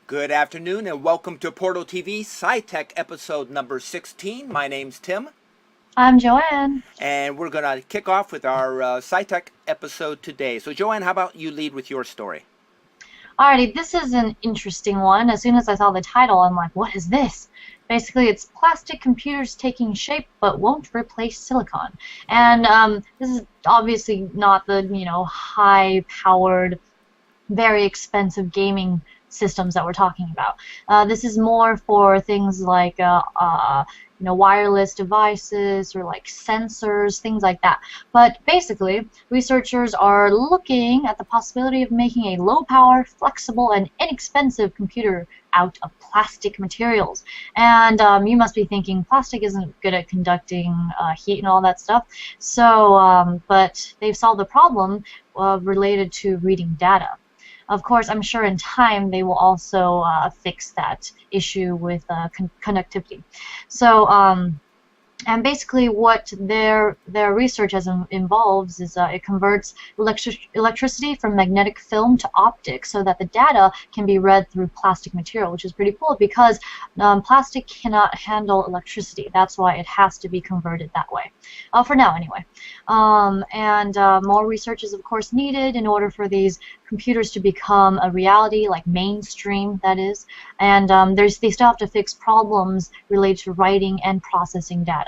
Good afternoon and welcome to Portal TV SyTech episode number 16. My name's Tim. I'm Joanne. And we're going to kick off with our SyTech episode today. So Joanne, how about you lead with your story? Alrighty, this is an interesting one. As soon as I saw the title, I'm like, what is this? Basically, it's plastic computers taking shape but won't replace silicon. And this is obviously not the, high-powered, very expensive gaming systems that we're talking about. This is more for things like wireless devices or like sensors, things like that. But basically, researchers are looking at the possibility of making a low-power, flexible, and inexpensive computer out of plastic materials. And you must be thinking plastic isn't good at conducting heat and all that stuff. So, but they've solved the problem related to reading data. Of course, I'm sure in time they will also fix that issue with conductivity. So, and basically what their research involves is it converts electricity from magnetic film to optics so that the data can be read through plastic material, which is pretty cool because plastic cannot handle electricity. That's why it has to be converted that way, for now anyway. More research is of course needed in order for these computers to become a reality, like mainstream, that is. And they still have to fix problems related to writing and processing data.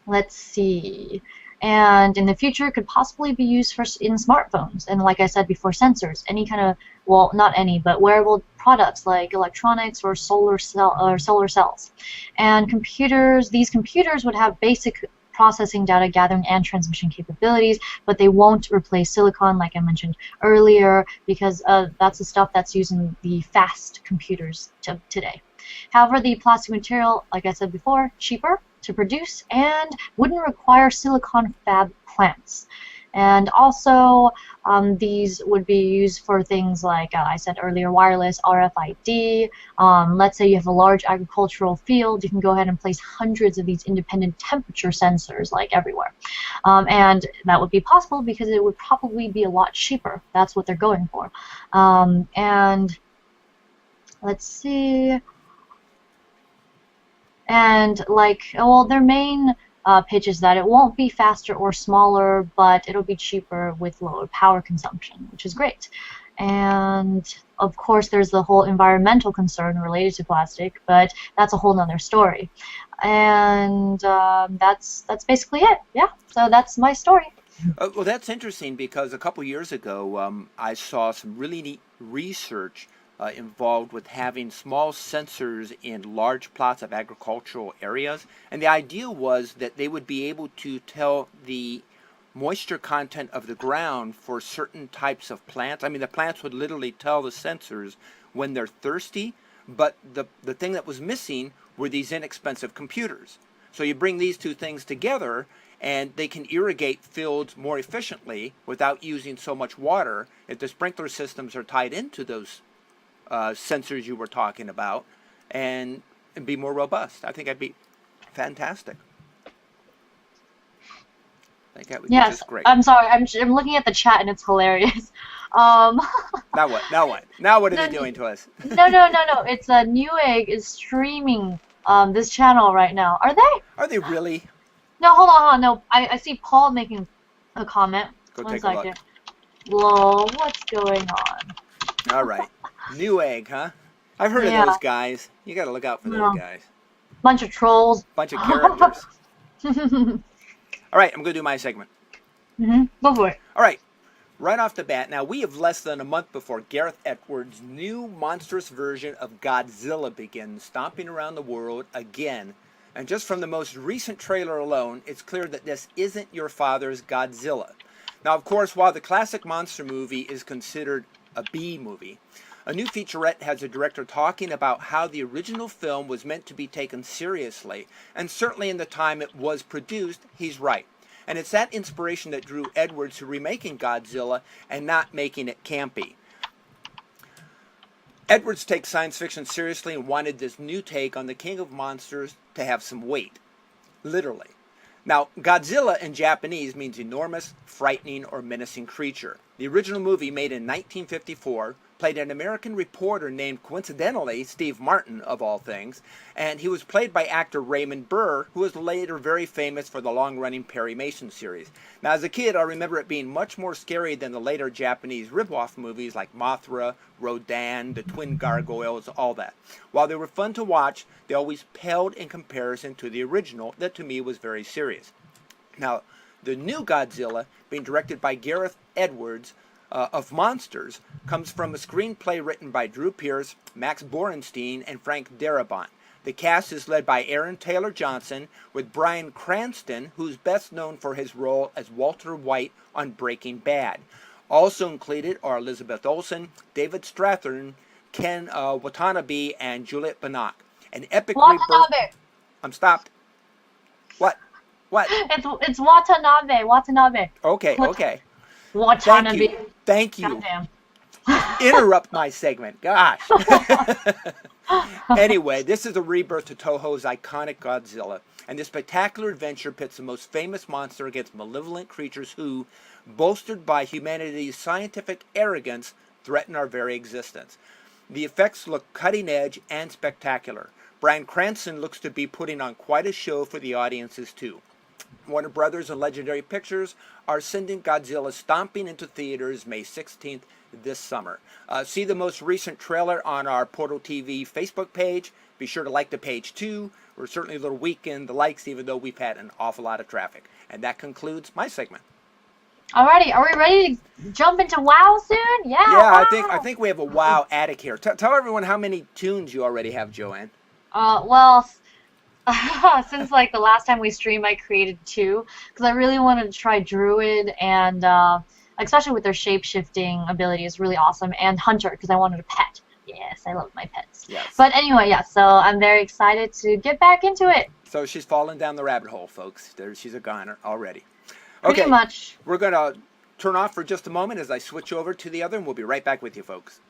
Let's see. And in the future, it could possibly be used in smartphones. And like I said before, sensors, any kind of, well, not any, but wearable products like electronics or solar cells. And these computers would have basic processing, data gathering, and transmission capabilities, but they won't replace silicon, like I mentioned earlier, because that's the stuff that's used in the fast computers today. However, the plastic material, like I said before, cheaper to produce and wouldn't require silicon fab plants. And also, these would be used for things like I said earlier, wireless, RFID. Let's say you have a large agricultural field, you can go ahead and place hundreds of these independent temperature sensors like everywhere. And that would be possible because it would probably be a lot cheaper. That's what they're going for. And let's see. And like, well, their main pitch is that it won't be faster or smaller, but it'll be cheaper with lower power consumption, which is great. And of course, there's the whole environmental concern related to plastic, but that's a whole nother story. And that's basically it. Yeah, so that's my story. Well, that's interesting because a couple years ago, I saw some really neat research involved with having small sensors in large plots of agricultural areas. And the idea was that they would be able to tell the moisture content of the ground for certain types of plants. I mean, the plants would literally tell the sensors when they're thirsty, but the thing that was missing were these inexpensive computers. So you bring these two things together and they can irrigate fields more efficiently without using so much water if the sprinkler systems are tied into those sensors you were talking about, and be more robust. I think that'd be fantastic. I think that would be just great. I'm sorry. I'm looking at the chat and it's hilarious. Now what? Now what? Now what are they doing to us? No. It's Newegg is streaming this channel right now. Are they? Are they really? No, hold on. No, I see Paul making a comment. Go take a look. Whoa, what's going on? All right. Newegg, huh? I've heard of those guys. You got to look out for those guys. Bunch of trolls. Bunch of characters. All right, I'm going to do my segment. Go for it. All right. Right off the bat, now we have less than a month before Gareth Edwards' new monstrous version of Godzilla begins stomping around the world again. And just from the most recent trailer alone, it's clear that this isn't your father's Godzilla. Now, of course, while the classic monster movie is considered a B movie, a new featurette has a director talking about how the original film was meant to be taken seriously, and certainly in the time it was produced, he's right. And it's that inspiration that drew Edwards to remaking Godzilla and not making it campy. Edwards takes science fiction seriously and wanted this new take on the King of Monsters to have some weight, literally. Now, Godzilla in Japanese means enormous, frightening, or menacing creature. The original movie, made in 1954, played an American reporter named, coincidentally, Steve Martin, of all things, and he was played by actor Raymond Burr, who was later very famous for the long-running Perry Mason series. Now, as a kid, I remember it being much more scary than the later Japanese rip-off movies like Mothra, Rodan, the Twin Gargoyles, all that. While they were fun to watch, they always paled in comparison to the original that to me was very serious. Now, the new Godzilla, being directed by Gareth Edwards of Monsters, comes from a screenplay written by Drew Pearce, Max Borenstein, and Frank Darabont. The cast is led by Aaron Taylor Johnson, with Bryan Cranston, who's best known for his role as Walter White on Breaking Bad. Also included are Elizabeth Olsen, David Strathairn, Ken Watanabe, and Juliette Binoche. An epic rebirth. Watanabe. I'm stopped. What? What? It's Watanabe. Watanabe. Okay, okay. Watanabe. Thank you. Goddamn. Interrupt my segment. Gosh. Anyway, this is a rebirth to Toho's iconic Godzilla, and this spectacular adventure pits the most famous monster against malevolent creatures who, bolstered by humanity's scientific arrogance, threaten our very existence. The effects look cutting edge and spectacular. Bryan Cranston looks to be putting on quite a show for the audiences too. Warner Brothers and Legendary Pictures are sending Godzilla stomping into theaters May 16th this summer. See the most recent trailer on our Portal TV Facebook page. Be sure to like the page too. We're certainly a little weak in the likes, even though we've had an awful lot of traffic. And that concludes my segment. Alrighty, are we ready to jump into WoW soon? Yeah. Yeah, WoW. I think we have a WoW addict here. Tell everyone how many tunes you already have, Joanne. Well, since like the last time we streamed, I created 2 because I really wanted to try Druid and especially with their shape-shifting ability is really awesome, and Hunter because I wanted a pet. Yes, I love my pets. Yes. But anyway, yeah, so I'm very excited to get back into it. So she's fallen down the rabbit hole, folks. She's a goner already. Okay, Pretty much. we're going to turn off for just a moment as I switch over to the other, and we'll be right back with you, folks.